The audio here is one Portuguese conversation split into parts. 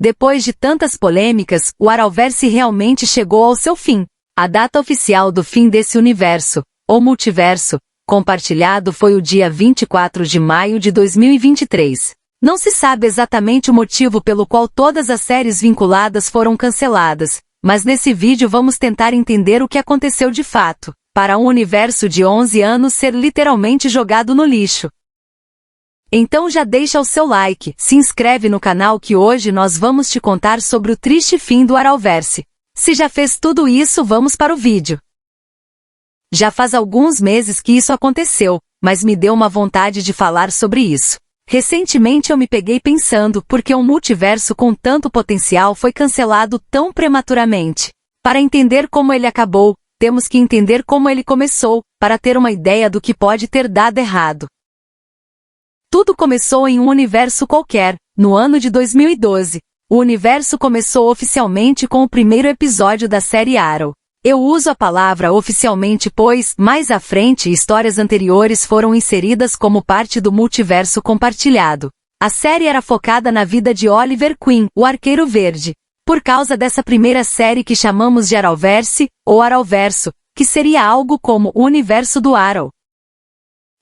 Depois de tantas polêmicas, o Arrowverse realmente chegou ao seu fim. A data oficial do fim desse universo, ou multiverso, compartilhado foi o dia 24 de maio de 2023. Não se sabe exatamente o motivo pelo qual todas as séries vinculadas foram canceladas, mas nesse vídeo vamos tentar entender o que aconteceu de fato, para um universo de 11 anos ser literalmente jogado no lixo. Então já deixa o seu like, se inscreve no canal que hoje nós vamos te contar sobre o triste fim do Arrowverse. Se já fez tudo isso, vamos para o vídeo. Já faz alguns meses que isso aconteceu, mas me deu uma vontade de falar sobre isso. Recentemente eu me peguei pensando por que um multiverso com tanto potencial foi cancelado tão prematuramente. Para entender como ele acabou, temos que entender como ele começou, para ter uma ideia do que pode ter dado errado. Tudo começou em um universo qualquer, no ano de 2012. O universo começou oficialmente com o primeiro episódio da série Arrow. Eu uso a palavra oficialmente pois, mais à frente, histórias anteriores foram inseridas como parte do multiverso compartilhado. A série era focada na vida de Oliver Queen, o Arqueiro Verde. Por causa dessa primeira série que chamamos de Arrowverse, ou Arrowverso, que seria algo como o universo do Arrow.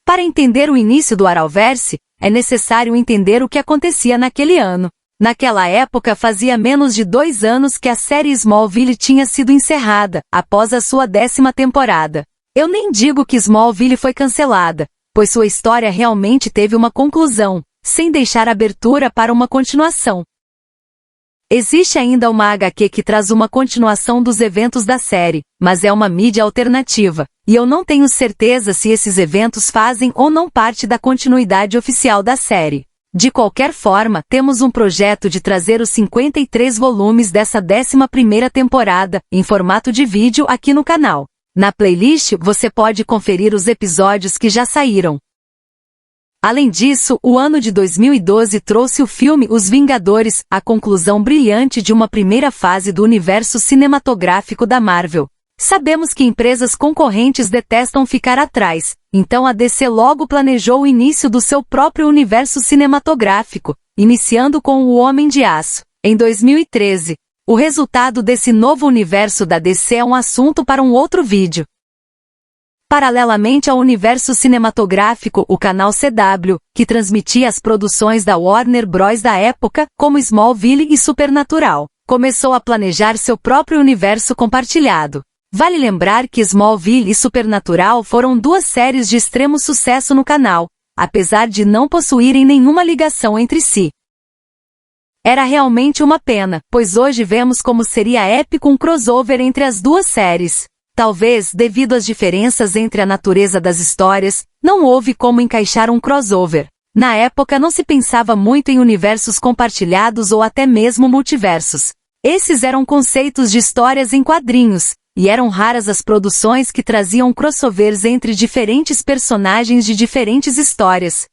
Para entender o início do Arrowverse, é necessário entender o que acontecia naquele ano. Naquela época fazia menos de 2 anos que a série Smallville tinha sido encerrada, após a sua 10ª temporada. Eu nem digo que Smallville foi cancelada, pois sua história realmente teve uma conclusão, sem deixar abertura para uma continuação. Existe ainda uma HQ que traz uma continuação dos eventos da série, mas é uma mídia alternativa, e eu não tenho certeza se esses eventos fazem ou não parte da continuidade oficial da série. De qualquer forma, temos um projeto de trazer os 53 volumes dessa 11ª temporada, em formato de vídeo aqui no canal. Na playlist você pode conferir os episódios que já saíram. Além disso, o ano de 2012 trouxe o filme Os Vingadores, a conclusão brilhante de uma primeira fase do universo cinematográfico da Marvel. Sabemos que empresas concorrentes detestam ficar atrás, então a DC logo planejou o início do seu próprio universo cinematográfico, iniciando com O Homem de Aço, em 2013. O resultado desse novo universo da DC é um assunto para um outro vídeo. Paralelamente ao universo cinematográfico, o canal CW, que transmitia as produções da Warner Bros. Da época, como Smallville e Supernatural, começou a planejar seu próprio universo compartilhado. Vale lembrar que Smallville e Supernatural foram 2 séries de extremo sucesso no canal, apesar de não possuírem nenhuma ligação entre si. Era realmente uma pena, pois hoje vemos como seria épico um crossover entre as 2 séries. Talvez, devido às diferenças entre a natureza das histórias, não houve como encaixar um crossover. Na época não se pensava muito em universos compartilhados ou até mesmo multiversos. Esses eram conceitos de histórias em quadrinhos, e eram raras as produções que traziam crossovers entre diferentes personagens de diferentes histórias.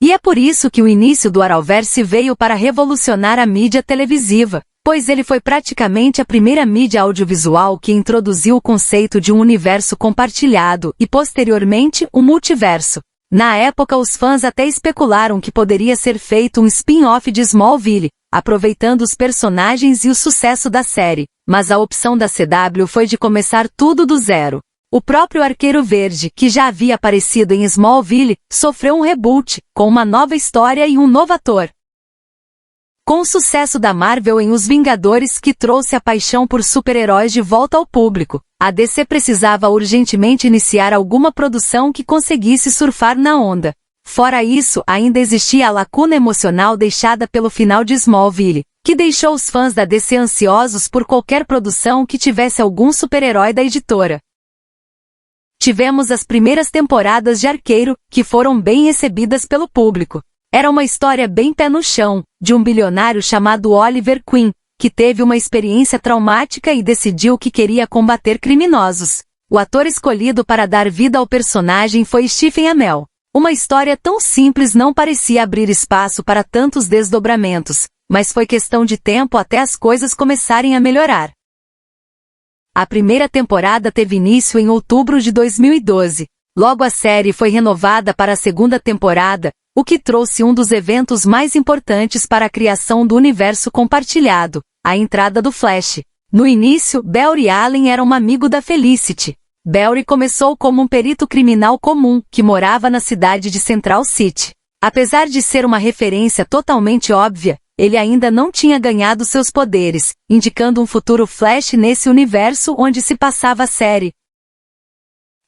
E é por isso que o início do Arrowverse veio para revolucionar a mídia televisiva, pois ele foi praticamente a primeira mídia audiovisual que introduziu o conceito de um universo compartilhado e, posteriormente, um multiverso. Na época os fãs até especularam que poderia ser feito um spin-off de Smallville, aproveitando os personagens e o sucesso da série, mas a opção da CW foi de começar tudo do zero. O próprio Arqueiro Verde, que já havia aparecido em Smallville, sofreu um reboot, com uma nova história e um novo ator. Com o sucesso da Marvel em Os Vingadores que trouxe a paixão por super-heróis de volta ao público, a DC precisava urgentemente iniciar alguma produção que conseguisse surfar na onda. Fora isso, ainda existia a lacuna emocional deixada pelo final de Smallville, que deixou os fãs da DC ansiosos por qualquer produção que tivesse algum super-herói da editora. Tivemos as primeiras temporadas de Arqueiro, que foram bem recebidas pelo público. Era uma história bem pé no chão, de um bilionário chamado Oliver Queen, que teve uma experiência traumática e decidiu que queria combater criminosos. O ator escolhido para dar vida ao personagem foi Stephen Amell. Uma história tão simples não parecia abrir espaço para tantos desdobramentos, mas foi questão de tempo até as coisas começarem a melhorar. A primeira temporada teve início em outubro de 2012. Logo a série foi renovada para a segunda temporada, o que trouxe um dos eventos mais importantes para a criação do universo compartilhado, a entrada do Flash. No início, Barry Allen era um amigo da Felicity. Barry começou como um perito criminal comum, que morava na cidade de Central City. Apesar de ser uma referência totalmente óbvia, ele ainda não tinha ganhado seus poderes, indicando um futuro Flash nesse universo onde se passava a série.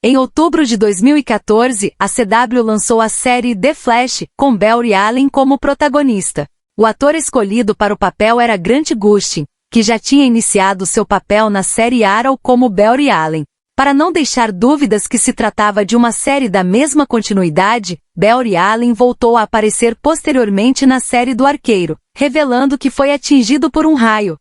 Em outubro de 2014, a CW lançou a série The Flash, com Barry Allen como protagonista. O ator escolhido para o papel era Grant Gustin, que já tinha iniciado seu papel na série Arrow como Barry Allen. Para não deixar dúvidas que se tratava de uma série da mesma continuidade, Barry Allen voltou a aparecer posteriormente na série do Arqueiro, revelando que foi atingido por um raio.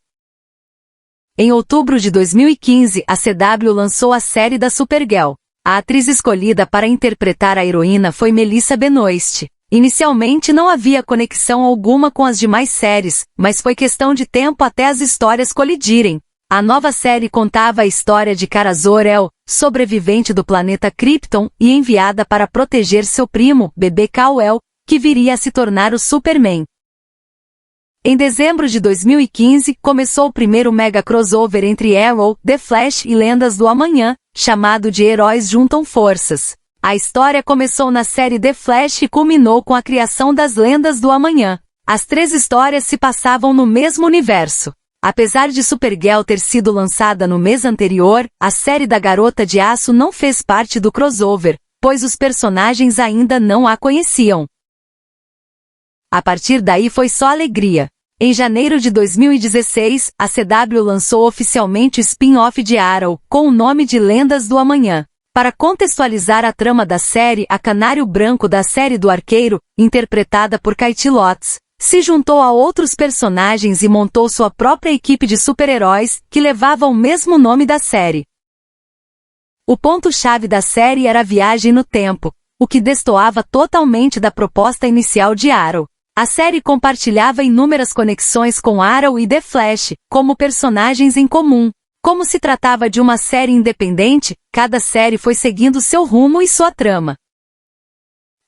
Em outubro de 2015, a CW lançou a série da Supergirl. A atriz escolhida para interpretar a heroína foi Melissa Benoist. Inicialmente não havia conexão alguma com as demais séries, mas foi questão de tempo até as histórias colidirem. A nova série contava a história de Kara Zor-El, sobrevivente do planeta Krypton e enviada para proteger seu primo, bebê Kal-El, que viria a se tornar o Superman. Em dezembro de 2015, começou o primeiro mega crossover entre Arrow, The Flash e Lendas do Amanhã, chamado de Heróis Juntam Forças. A história começou na série The Flash e culminou com a criação das Lendas do Amanhã. As três histórias se passavam no mesmo universo. Apesar de Supergirl ter sido lançada no mês anterior, a série da Garota de Aço não fez parte do crossover, pois os personagens ainda não a conheciam. A partir daí foi só alegria. Em janeiro de 2016, a CW lançou oficialmente o spin-off de Arrow, com o nome de Lendas do Amanhã. Para contextualizar a trama da série, a Canário Branco da série do Arqueiro, interpretada por Katie Lotz, se juntou a outros personagens e montou sua própria equipe de super-heróis, que levava o mesmo nome da série. O ponto-chave da série era a viagem no tempo, o que destoava totalmente da proposta inicial de Arrow. A série compartilhava inúmeras conexões com Arrow e The Flash, como personagens em comum. Como se tratava de uma série independente, cada série foi seguindo seu rumo e sua trama.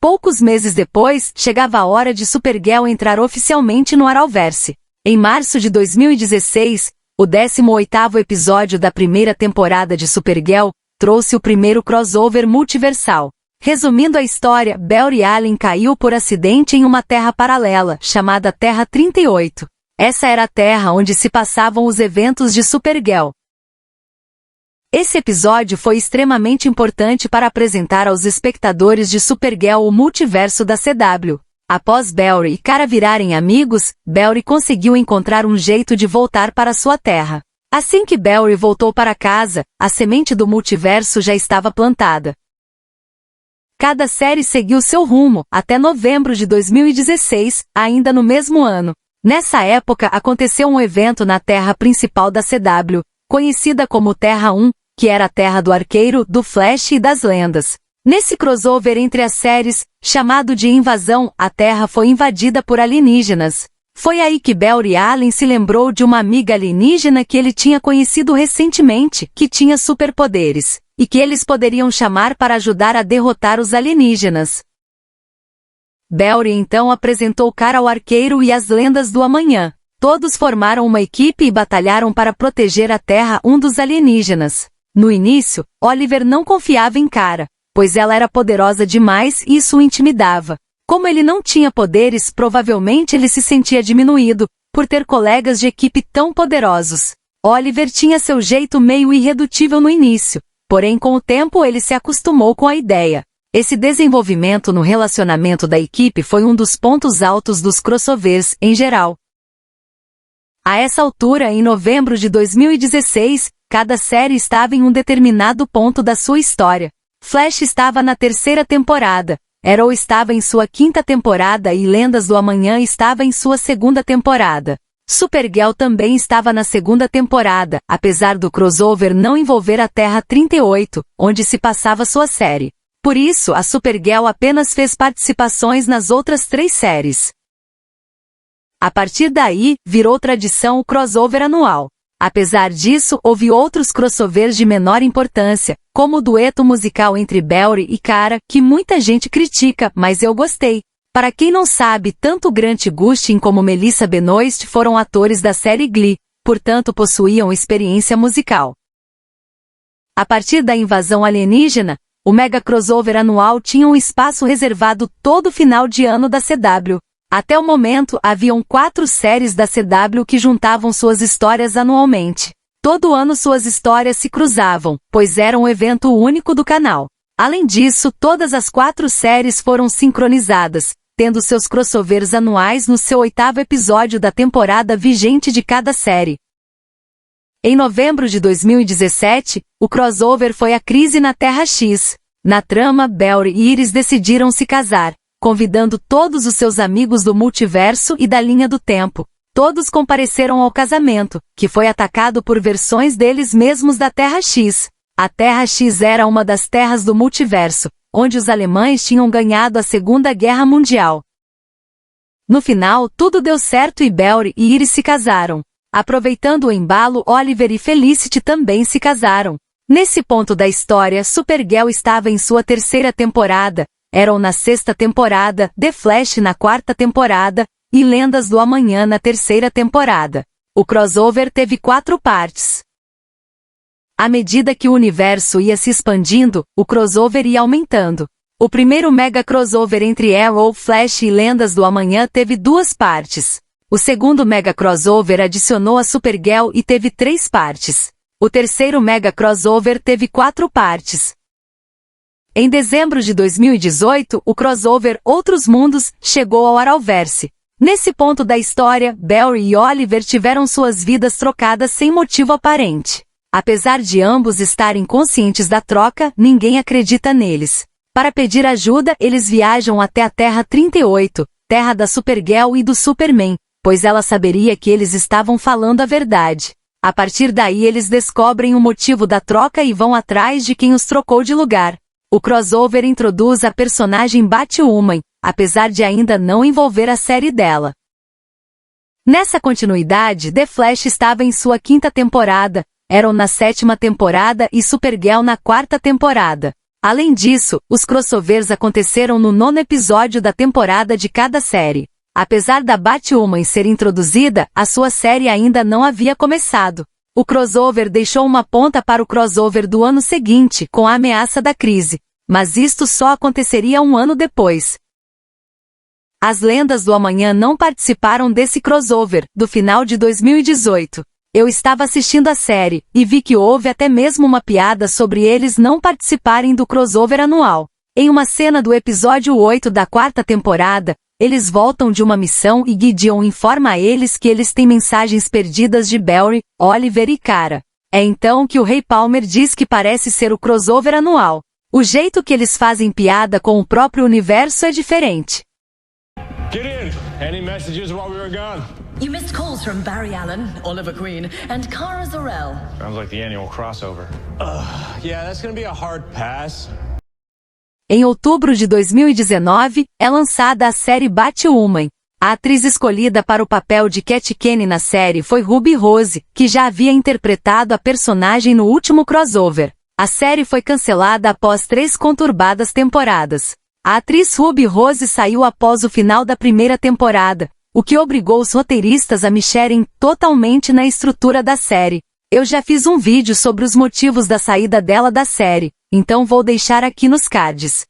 Poucos meses depois, chegava a hora de Supergirl entrar oficialmente no Arrowverse. Em março de 2016, o 18º episódio da primeira temporada de Supergirl trouxe o primeiro crossover multiversal. Resumindo a história, Barry Allen caiu por acidente em uma terra paralela, chamada Terra 38. Essa era a terra onde se passavam os eventos de Supergirl. Esse episódio foi extremamente importante para apresentar aos espectadores de Supergirl o multiverso da CW. Após Barry e Kara virarem amigos, Barry conseguiu encontrar um jeito de voltar para sua terra. Assim que Barry voltou para casa, a semente do multiverso já estava plantada. Cada série seguiu seu rumo, até novembro de 2016, ainda no mesmo ano. Nessa época aconteceu um evento na terra principal da CW, conhecida como Terra 1, que era a terra do Arqueiro, do Flash e das Lendas. Nesse crossover entre as séries, chamado de Invasão, a Terra foi invadida por alienígenas. Foi aí que Barry Allen se lembrou de uma amiga alienígena que ele tinha conhecido recentemente, que tinha superpoderes, e que eles poderiam chamar para ajudar a derrotar os alienígenas. Barry então apresentou Kara ao Arqueiro e as Lendas do Amanhã. Todos formaram uma equipe e batalharam para proteger a Terra 1 dos alienígenas. No início, Oliver não confiava em Kara, pois ela era poderosa demais e isso o intimidava. Como ele não tinha poderes, provavelmente ele se sentia diminuído, por ter colegas de equipe tão poderosos. Oliver tinha seu jeito meio irredutível no início, porém com o tempo ele se acostumou com a ideia. Esse desenvolvimento no relacionamento da equipe foi um dos pontos altos dos crossovers, em geral. A essa altura, em novembro de 2016, cada série estava em um determinado ponto da sua história. Flash estava na terceira temporada, Arrow estava em sua quinta temporada e Lendas do Amanhã estava em sua segunda temporada. Supergirl também estava na segunda temporada, apesar do crossover não envolver a Terra 38, onde se passava sua série. Por isso, a Supergirl apenas fez participações nas outras 3 séries. A partir daí, virou tradição o crossover anual. Apesar disso, houve outros crossovers de menor importância, como o dueto musical entre Barry e Cara, que muita gente critica, mas eu gostei. Para quem não sabe, tanto Grant Gustin como Melissa Benoist foram atores da série Glee, portanto possuíam experiência musical. A partir da invasão alienígena, o mega crossover anual tinha um espaço reservado todo final de ano da CW. Até o momento, haviam 4 séries da CW que juntavam suas histórias anualmente. Todo ano suas histórias se cruzavam, pois era um evento único do canal. Além disso, todas as 4 séries foram sincronizadas, tendo seus crossovers anuais no seu 8º episódio da temporada vigente de cada série. Em novembro de 2017, o crossover foi A Crise na Terra X. Na trama, Barry e Iris decidiram se casar, convidando todos os seus amigos do multiverso e da linha do tempo. Todos compareceram ao casamento, que foi atacado por versões deles mesmos da Terra X. A Terra X era uma das terras do multiverso, onde os alemães tinham ganhado a Segunda Guerra Mundial. No final, tudo deu certo e Barry e Iris se casaram. Aproveitando o embalo, Oliver e Felicity também se casaram. Nesse ponto da história, Supergirl estava em sua 3ª temporada, Arrow na 6ª temporada, The Flash na 4ª temporada, e Lendas do Amanhã na 3ª temporada. O crossover teve 4 partes. À medida que o universo ia se expandindo, o crossover ia aumentando. O primeiro mega crossover entre Arrow, Flash e Lendas do Amanhã teve 2 partes. O segundo mega crossover adicionou a Supergirl e teve 3 partes. O terceiro mega crossover teve 4 partes. Em dezembro de 2018, o crossover Outros Mundos chegou ao Arrowverse. Nesse ponto da história, Barry e Oliver tiveram suas vidas trocadas sem motivo aparente. Apesar de ambos estarem conscientes da troca, ninguém acredita neles. Para pedir ajuda, eles viajam até a Terra 38, terra da Supergirl e do Superman, pois ela saberia que eles estavam falando a verdade. A partir daí eles descobrem o motivo da troca e vão atrás de quem os trocou de lugar. O crossover introduz a personagem Batwoman, apesar de ainda não envolver a série dela. Nessa continuidade, The Flash estava em sua 5ª temporada, Arrow na 7ª temporada e Supergirl na 4ª temporada. Além disso, os crossovers aconteceram no 9º episódio da temporada de cada série. Apesar da Batwoman ser introduzida, a sua série ainda não havia começado. O crossover deixou uma ponta para o crossover do ano seguinte, com a ameaça da crise. Mas isto só aconteceria um ano depois. As Lendas do Amanhã não participaram desse crossover, do final de 2018. Eu estava assistindo a série, e vi que houve até mesmo uma piada sobre eles não participarem do crossover anual. Em uma cena do episódio 8 da 4ª temporada, eles voltam de uma missão e Gideon informa a eles que eles têm mensagens perdidas de Barry, Oliver e Cara. É então que o Ray Palmer diz que parece ser o crossover anual. O jeito que eles fazem piada com o próprio universo é diferente. Get in. Any messages while we were gone? You missed calls from Barry Allen, Oliver Queen, and Kara Zor-El. Sounds like the annual crossover. Yeah, that's gonna be a hard pass. Em outubro de 2019, é lançada a série Batwoman. A atriz escolhida para o papel de Cat Kane na série foi Ruby Rose, que já havia interpretado a personagem no último crossover. A série foi cancelada após 3 conturbadas temporadas. A atriz Ruby Rose saiu após o final da 1ª temporada, o que obrigou os roteiristas a mexerem totalmente na estrutura da série. Eu já fiz um vídeo sobre os motivos da saída dela da série, então vou deixar aqui nos cards.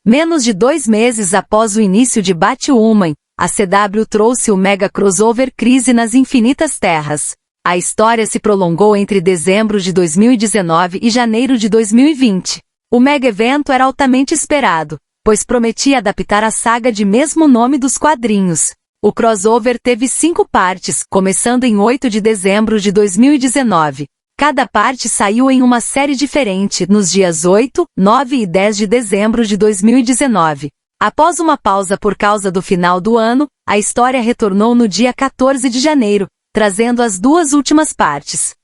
Menos de 2 meses após o início de Batwoman, a CW trouxe o mega crossover Crise nas Infinitas Terras. A história se prolongou entre dezembro de 2019 e janeiro de 2020. O mega evento era altamente esperado, pois prometia adaptar a saga de mesmo nome dos quadrinhos. O crossover teve 5 partes, começando em 8 de dezembro de 2019. Cada parte saiu em uma série diferente, nos dias 8, 9 e 10 de dezembro de 2019. Após uma pausa por causa do final do ano, a história retornou no dia 14 de janeiro, trazendo as 2 últimas partes.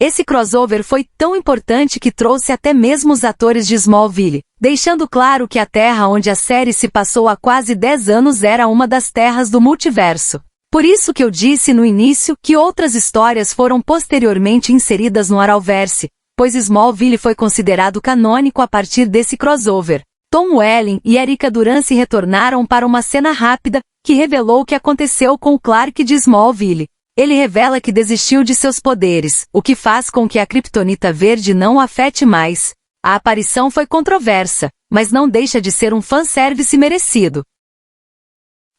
Esse crossover foi tão importante que trouxe até mesmo os atores de Smallville, deixando claro que a Terra onde a série se passou há quase 10 anos era uma das terras do multiverso. Por isso que eu disse no início que outras histórias foram posteriormente inseridas no Arrowverse, pois Smallville foi considerado canônico a partir desse crossover. Tom Welling e Erica Durance retornaram para uma cena rápida, que revelou o que aconteceu com o Clark de Smallville. Ele revela que desistiu de seus poderes, o que faz com que a Kryptonita Verde não o afete mais. A aparição foi controversa, mas não deixa de ser um fanservice merecido.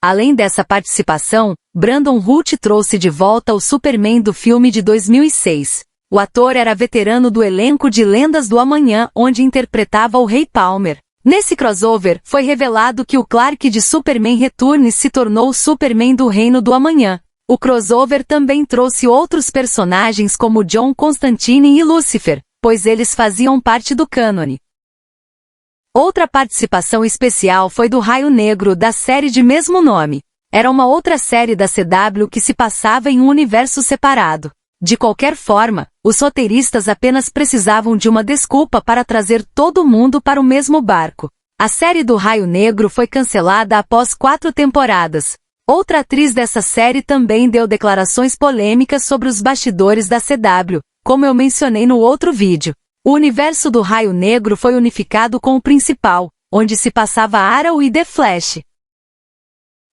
Além dessa participação, Brandon Routh trouxe de volta o Superman do filme de 2006. O ator era veterano do elenco de Lendas do Amanhã, onde interpretava o Rei Palmer. Nesse crossover, foi revelado que o Clark de Superman Returns se tornou o Superman do Reino do Amanhã. O crossover também trouxe outros personagens como John Constantine e Lucifer, pois eles faziam parte do cânone. Outra participação especial foi do Raio Negro da série de mesmo nome. Era uma outra série da CW que se passava em um universo separado. De qualquer forma, os roteiristas apenas precisavam de uma desculpa para trazer todo mundo para o mesmo barco. A série do Raio Negro foi cancelada após 4 temporadas. Outra atriz dessa série também deu declarações polêmicas sobre os bastidores da CW, como eu mencionei no outro vídeo. O universo do Raio Negro foi unificado com o principal, onde se passava Arrow e The Flash.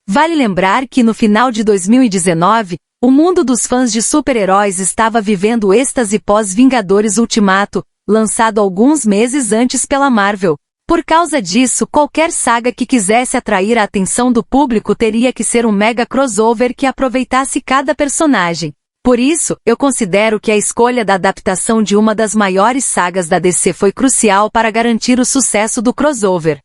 Vale lembrar que no final de 2019, o mundo dos fãs de super-heróis estava vivendo êxtase pós-Vingadores Ultimato, lançado alguns meses antes pela Marvel. Por causa disso, qualquer saga que quisesse atrair a atenção do público teria que ser um mega crossover que aproveitasse cada personagem. Por isso, eu considero que a escolha da adaptação de uma das maiores sagas da DC foi crucial para garantir o sucesso do crossover.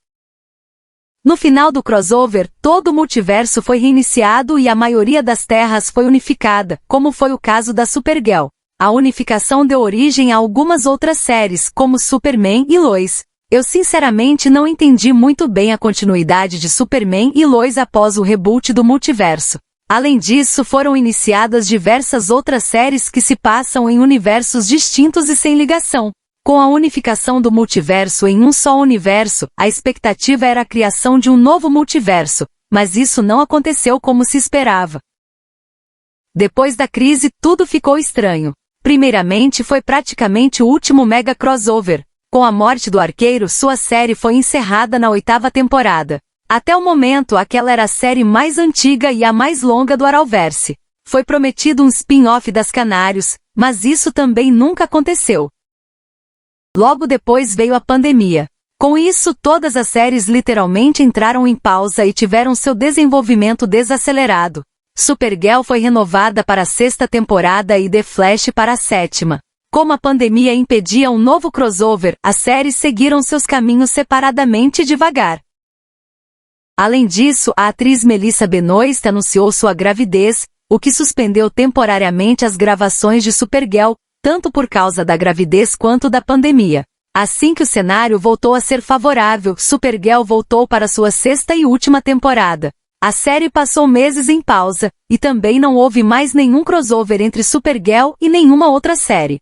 No final do crossover, todo o multiverso foi reiniciado e a maioria das terras foi unificada, como foi o caso da Supergirl. A unificação deu origem a algumas outras séries, como Superman e Lois. Eu sinceramente não entendi muito bem a continuidade de Superman e Lois após o reboot do multiverso. Além disso, foram iniciadas diversas outras séries que se passam em universos distintos e sem ligação. Com a unificação do multiverso em um só universo, a expectativa era a criação de um novo multiverso, mas isso não aconteceu como se esperava. Depois da crise, tudo ficou estranho. Primeiramente, foi praticamente o último mega crossover. Com a morte do Arqueiro, sua série foi encerrada na 8ª temporada. Até o momento, aquela era a série mais antiga e a mais longa do Arrowverse. Foi prometido um spin-off das Canários, mas isso também nunca aconteceu. Logo depois veio a pandemia. Com isso, todas as séries literalmente entraram em pausa e tiveram seu desenvolvimento desacelerado. Supergirl foi renovada para a 6ª temporada e The Flash para a 7ª. Como a pandemia impedia um novo crossover, as séries seguiram seus caminhos separadamente e devagar. Além disso, a atriz Melissa Benoist anunciou sua gravidez, o que suspendeu temporariamente as gravações de Supergirl, tanto por causa da gravidez quanto da pandemia. Assim que o cenário voltou a ser favorável, Supergirl voltou para sua 6ª e última temporada. A série passou meses em pausa, e também não houve mais nenhum crossover entre Supergirl e nenhuma outra série.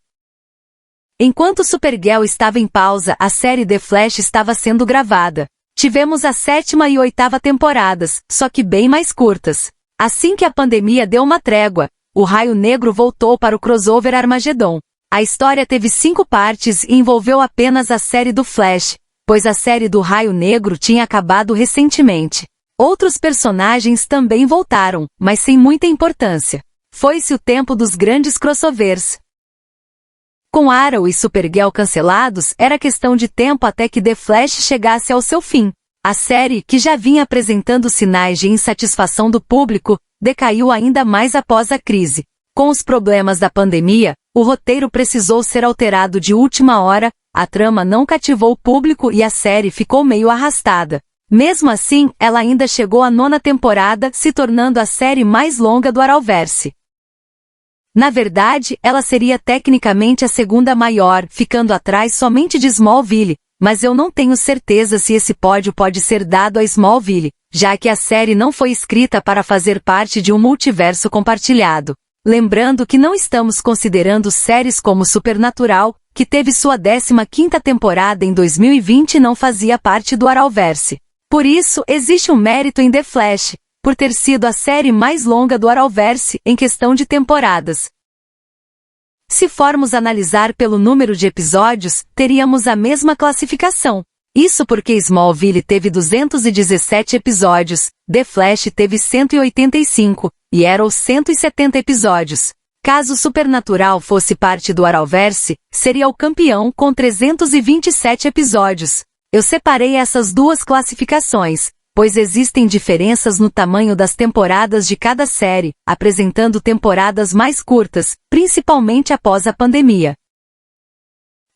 Enquanto Supergirl estava em pausa, a série The Flash estava sendo gravada. Tivemos a 7ª e 8ª temporadas, só que bem mais curtas. Assim que a pandemia deu uma trégua, o Raio Negro voltou para o crossover Armageddon. A história teve 5 partes e envolveu apenas a série do Flash, pois a série do Raio Negro tinha acabado recentemente. Outros personagens também voltaram, mas sem muita importância. Foi-se o tempo dos grandes crossovers. Com Arrow e Supergirl cancelados, era questão de tempo até que The Flash chegasse ao seu fim. A série, que já vinha apresentando sinais de insatisfação do público, decaiu ainda mais após a crise. Com os problemas da pandemia, o roteiro precisou ser alterado de última hora, a trama não cativou o público e a série ficou meio arrastada. Mesmo assim, ela ainda chegou à 9ª temporada, se tornando a série mais longa do Arrowverse. Na verdade, ela seria tecnicamente a 2ª maior, ficando atrás somente de Smallville, mas eu não tenho certeza se esse pódio pode ser dado a Smallville, já que a série não foi escrita para fazer parte de um multiverso compartilhado. Lembrando que não estamos considerando séries como Supernatural, que teve sua 15ª temporada em 2020 e não fazia parte do Arrowverse. Por isso, existe um mérito em The Flash, por ter sido a série mais longa do Arrowverse em questão de temporadas. Se formos analisar pelo número de episódios, teríamos a mesma classificação. Isso porque Smallville teve 217 episódios, The Flash teve 185, e Arrow 170 episódios. Caso Supernatural fosse parte do Arrowverse, seria o campeão com 327 episódios. Eu separei essas duas classificações, pois existem diferenças no tamanho das temporadas de cada série, apresentando temporadas mais curtas, principalmente após a pandemia.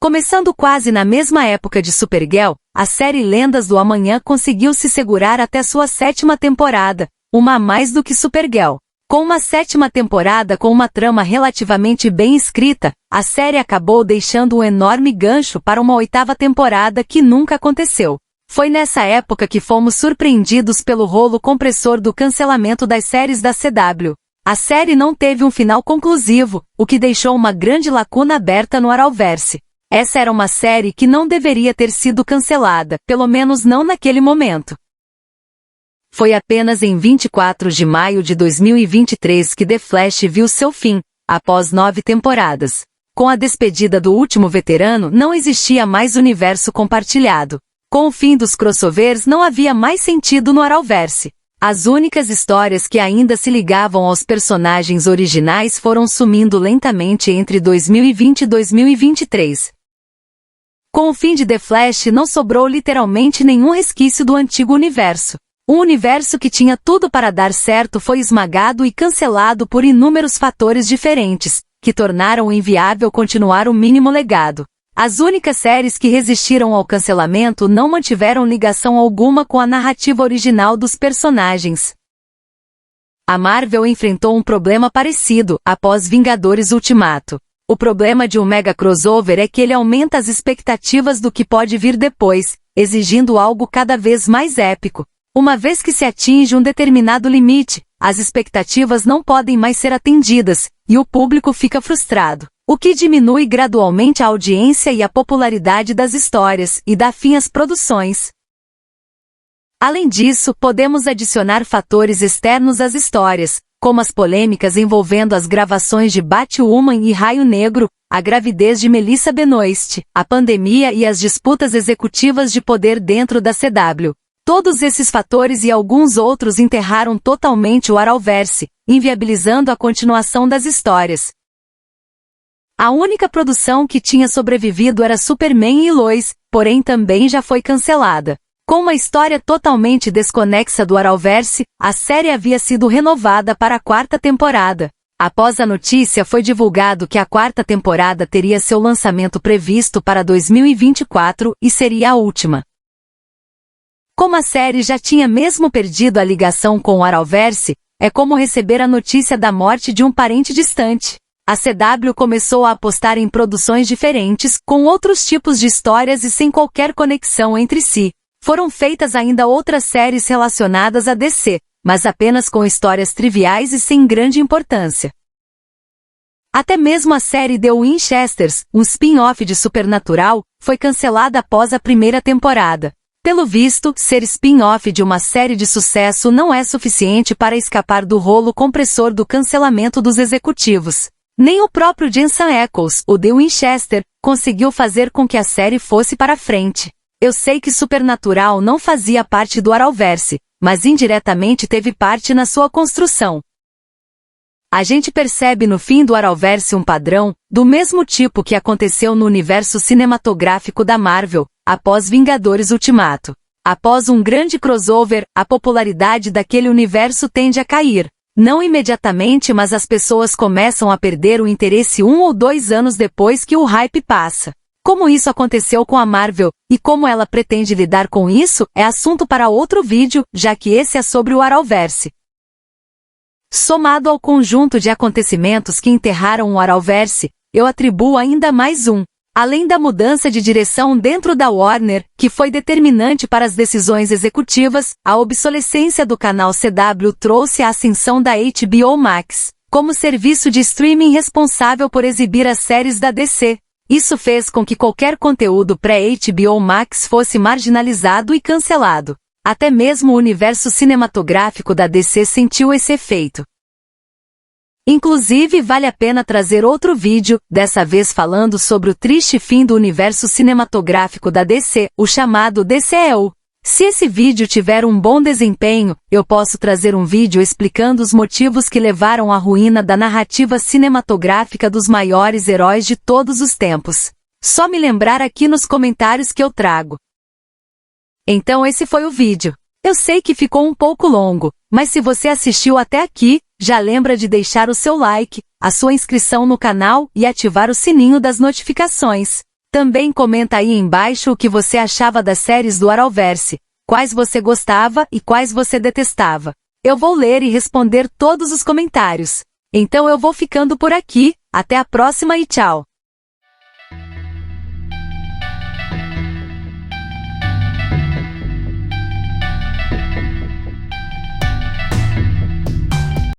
Começando quase na mesma época de Supergirl, a série Lendas do Amanhã conseguiu se segurar até sua 7ª temporada, uma a mais do que Supergirl. Com uma 7ª temporada com uma trama relativamente bem escrita, a série acabou deixando um enorme gancho para uma 8ª temporada que nunca aconteceu. Foi nessa época que fomos surpreendidos pelo rolo compressor do cancelamento das séries da CW. A série não teve um final conclusivo, o que deixou uma grande lacuna aberta no Arrowverse. Essa era uma série que não deveria ter sido cancelada, pelo menos não naquele momento. Foi apenas em 24 de maio de 2023 que The Flash viu seu fim, após 9 temporadas. Com a despedida do último veterano, não existia mais universo compartilhado. Com o fim dos crossovers não havia mais sentido no Arrowverse. As únicas histórias que ainda se ligavam aos personagens originais foram sumindo lentamente entre 2020 e 2023. Com o fim de The Flash não sobrou literalmente nenhum resquício do antigo universo. Um universo que tinha tudo para dar certo foi esmagado e cancelado por inúmeros fatores diferentes, que tornaram inviável continuar o mínimo legado. As únicas séries que resistiram ao cancelamento não mantiveram ligação alguma com a narrativa original dos personagens. A Marvel enfrentou um problema parecido após Vingadores Ultimato. O problema de um mega crossover é que ele aumenta as expectativas do que pode vir depois, exigindo algo cada vez mais épico. Uma vez que se atinge um determinado limite, as expectativas não podem mais ser atendidas, e o público fica frustrado, o que diminui gradualmente a audiência e a popularidade das histórias, e dá fim às produções. Além disso, podemos adicionar fatores externos às histórias, como as polêmicas envolvendo as gravações de Batwoman e Raio Negro, a gravidez de Melissa Benoist, a pandemia e as disputas executivas de poder dentro da CW. Todos esses fatores e alguns outros enterraram totalmente o Arrowverse, inviabilizando a continuação das histórias. A única produção que tinha sobrevivido era Superman e Lois, porém também já foi cancelada. Com uma história totalmente desconexa do Arrowverse, a série havia sido renovada para a 4ª temporada. Após a notícia foi divulgado que a 4ª temporada teria seu lançamento previsto para 2024 e seria a última. Como a série já tinha mesmo perdido a ligação com o Arrowverse, é como receber a notícia da morte de um parente distante. A CW começou a apostar em produções diferentes, com outros tipos de histórias e sem qualquer conexão entre si. Foram feitas ainda outras séries relacionadas a DC, mas apenas com histórias triviais e sem grande importância. Até mesmo a série The Winchesters, um spin-off de Supernatural, foi cancelada após a 1ª temporada. Pelo visto, ser spin-off de uma série de sucesso não é suficiente para escapar do rolo compressor do cancelamento dos executivos. Nem o próprio Jensen Ackles, o The Winchester, conseguiu fazer com que a série fosse para frente. Eu sei que Supernatural não fazia parte do Arrowverse, mas indiretamente teve parte na sua construção. A gente percebe no fim do Arrowverse um padrão, do mesmo tipo que aconteceu no universo cinematográfico da Marvel, após Vingadores Ultimato. Após um grande crossover, a popularidade daquele universo tende a cair. Não imediatamente, mas as pessoas começam a perder o interesse 1 ou 2 anos depois que o hype passa. Como isso aconteceu com a Marvel, e como ela pretende lidar com isso, é assunto para outro vídeo, já que esse é sobre o Arrowverse. Somado ao conjunto de acontecimentos que enterraram o Arrowverse, eu atribuo ainda mais um. Além da mudança de direção dentro da Warner, que foi determinante para as decisões executivas, a obsolescência do canal CW trouxe a ascensão da HBO Max, como serviço de streaming responsável por exibir as séries da DC. Isso fez com que qualquer conteúdo pré-HBO Max fosse marginalizado e cancelado. Até mesmo o universo cinematográfico da DC sentiu esse efeito. Inclusive, vale a pena trazer outro vídeo, dessa vez falando sobre o triste fim do universo cinematográfico da DC, o chamado DCEU. Se esse vídeo tiver um bom desempenho, eu posso trazer um vídeo explicando os motivos que levaram à ruína da narrativa cinematográfica dos maiores heróis de todos os tempos. Só me lembrar aqui nos comentários que eu trago. Então esse foi o vídeo. Eu sei que ficou um pouco longo, mas se você assistiu até aqui, já lembra de deixar o seu like, a sua inscrição no canal e ativar o sininho das notificações. Também comenta aí embaixo o que você achava das séries do Arrowverse, quais você gostava e quais você detestava. Eu vou ler e responder todos os comentários. Então eu vou ficando por aqui, até a próxima e tchau!